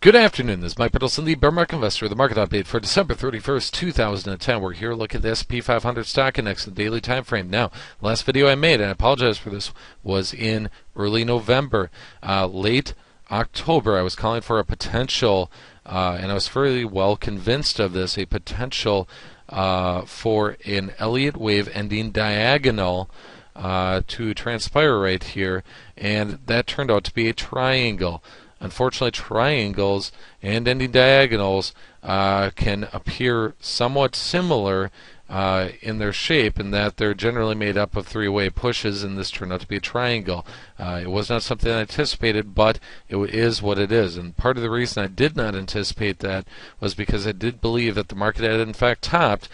Good afternoon, this is Mike Peterson, the Bear Market Investor, the market update for December 31st, 2010. We're here looking at the S&P500 stock index in the daily time frame. Now, last video I made, and I apologize for this, was in early November. Late October, I was calling for a potential, and I was fairly well convinced of this, a potential for an Elliott Wave ending diagonal to transpire right here, and that turned out to be a triangle. Unfortunately, triangles and ending diagonals can appear somewhat similar in their shape in that they're generally made up of three-way pushes, and this turned out to be a triangle. It was not something I anticipated, but it is what it is. And part of the reason I did not anticipate that was because I did believe that the market had in fact topped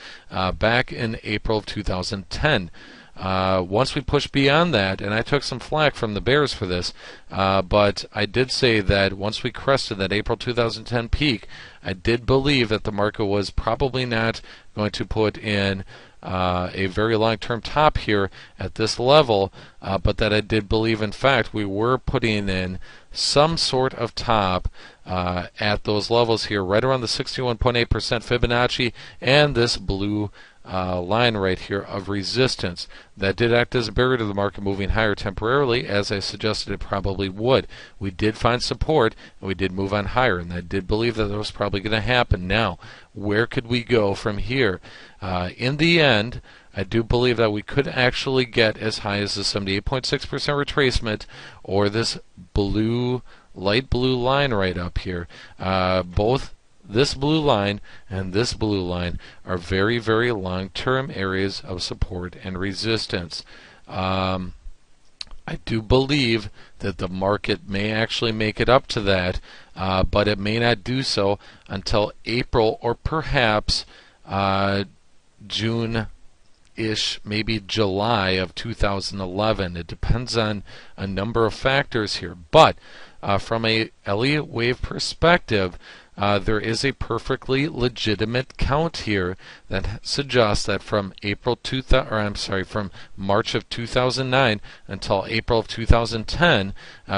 back in April of 2010. Once we pushed beyond that, and I took some flack from the bears for this, but I did say that once we crested that April 2010 peak, I did believe that the market was probably not going to put in a very long-term top here at this level, but that I did believe, in fact, we were putting in some sort of top at those levels here, right around the 61.8% Fibonacci and this blue line right here of resistance. That did act as a barrier to the market moving higher temporarily, as I suggested it probably would. We did find support, and we did move on higher, and I did believe that was probably going to happen. Now, where could we go from here? In the end, I do believe that we could actually get as high as the 78.6% retracement, or this blue, light blue line right up here. Both this blue line and this blue line are very, very long-term areas of support and resistance. I do believe that the market may actually make it up to that, but it may not do so until April or perhaps June-ish, maybe July of 2011. It depends on a number of factors here. But from a Elliott Wave perspective, there is a perfectly legitimate count here that suggests that from from March of 2009 until April of 2010,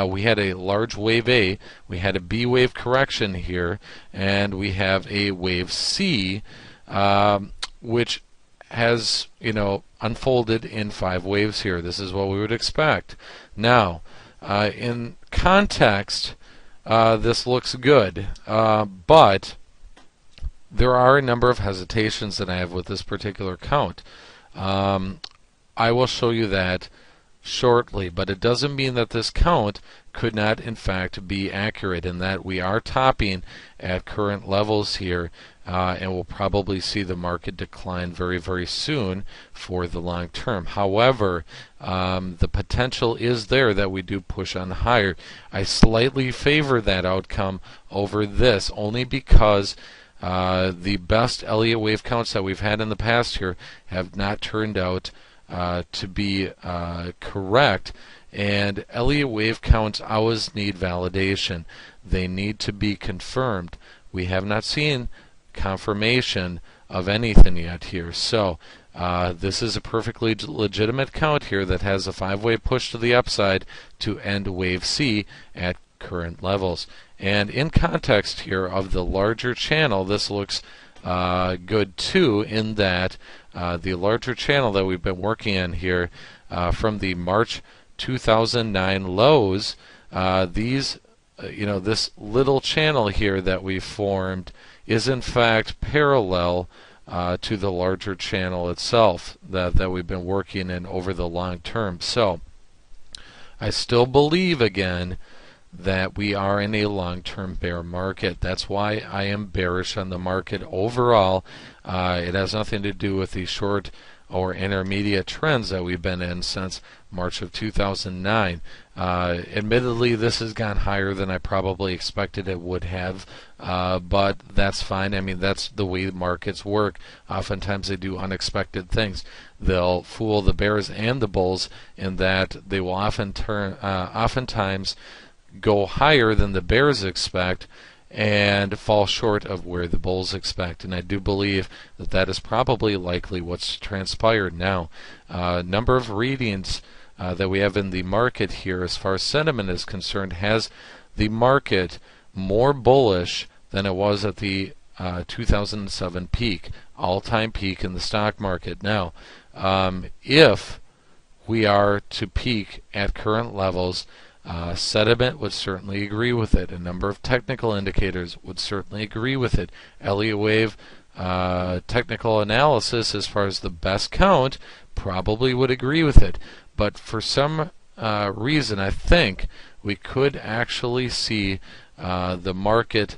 we had a large wave A, we had a B wave correction here, and we have a wave C, which has, unfolded in 5 waves here. This is what we would expect. Now, in context, this looks good, but there are a number of hesitations that I have with this particular count. I will show you that shortly, but it doesn't mean that this count could not in fact be accurate, and that we are topping at current levels here, and we'll probably see the market decline very, very soon for the long term. However, the potential is there that we do push on higher. I slightly favor that outcome over this, only because the best Elliott Wave counts that we've had in the past here have not turned out to be correct. And Elliott Wave counts always need validation. They need to be confirmed. We have not seen confirmation of anything yet here. So this is a perfectly legitimate count here that has a 5-way push to the upside to end wave C at current levels. And in context here of the larger channel, this looks good too, in that the larger channel that we've been working on here from the March 2009 lows, this little channel here that we formed is in fact parallel to the larger channel itself that we've been working in over the long term. So I still believe, again, that we are in a long-term bear market. That's why I am bearish on the market overall. It has nothing to do with the short or intermediate trends that we've been in since March of 2009. Admittedly, this has gone higher than I probably expected it would have, but that's fine. I mean, that's the way markets work. Oftentimes they do unexpected things. They'll fool the bears and the bulls in that they will oftentimes go higher than the bears expect and fall short of where the bulls expect. And I do believe that that is probably likely what's transpired now. Number of readings that we have in the market here as far as sentiment is concerned has the market more bullish than it was at the 2007 peak, all-time peak in the stock market. Now, if we are to peak at current levels, sentiment would certainly agree with it. A number of technical indicators would certainly agree with it. Elliott Wave technical analysis, as far as the best count, probably would agree with it. But for some reason, I think we could actually see the market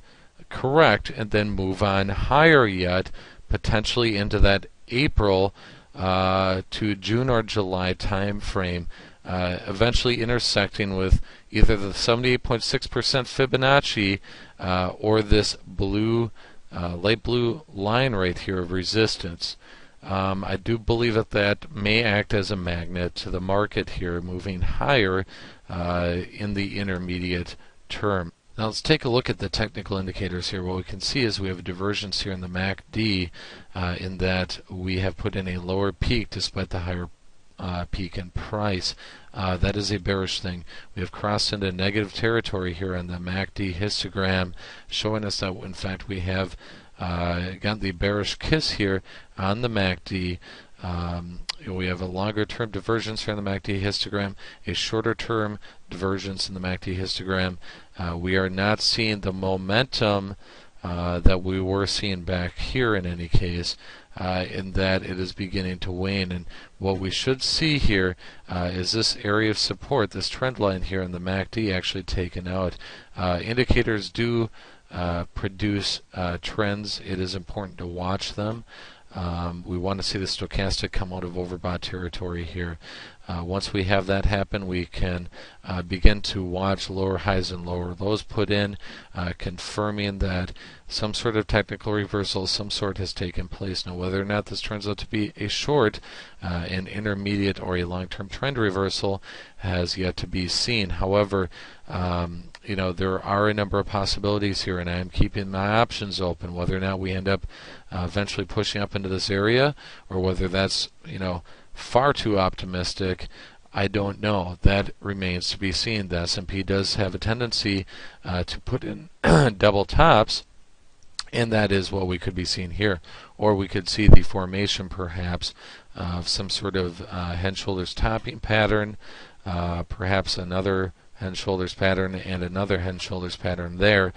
correct and then move on higher yet, potentially into that April to June or July time frame, eventually intersecting with either the 78.6% Fibonacci or this blue, light blue line right here of resistance. I do believe that may act as a magnet to the market here, moving higher in the intermediate term. Now let's take a look at the technical indicators here. What we can see is we have a divergence here in the MACD in that we have put in a lower peak despite the higher peak in price. That is a bearish thing. We have crossed into negative territory here on the MACD histogram, showing us that in fact we have got the bearish kiss here on the MACD. We have a longer term divergence here in the MACD histogram, a shorter term divergence in the MACD histogram. We are not seeing the momentum that we were seeing back here in any case, in that it is beginning to wane. And what we should see here is this area of support, this trend line here in the MACD actually taken out. Indicators do produce trends. It is important to watch them. We want to see the stochastic come out of overbought territory here. Once we have that happen, we can begin to watch lower highs and lower lows put in, confirming that some sort of technical reversal of some sort has taken place. Now, whether or not this turns out to be a short, an intermediate, or a long-term trend reversal has yet to be seen. However, there are a number of possibilities here, and I am keeping my options open. Whether or not we end up eventually pushing up into this area, or whether that's far too optimistic, I don't know. That remains to be seen. The S&P does have a tendency to put in double tops, and that is what we could be seeing here. Or we could see the formation perhaps of some sort of head and shoulders topping pattern, perhaps another head and shoulders pattern and another head and shoulders pattern there.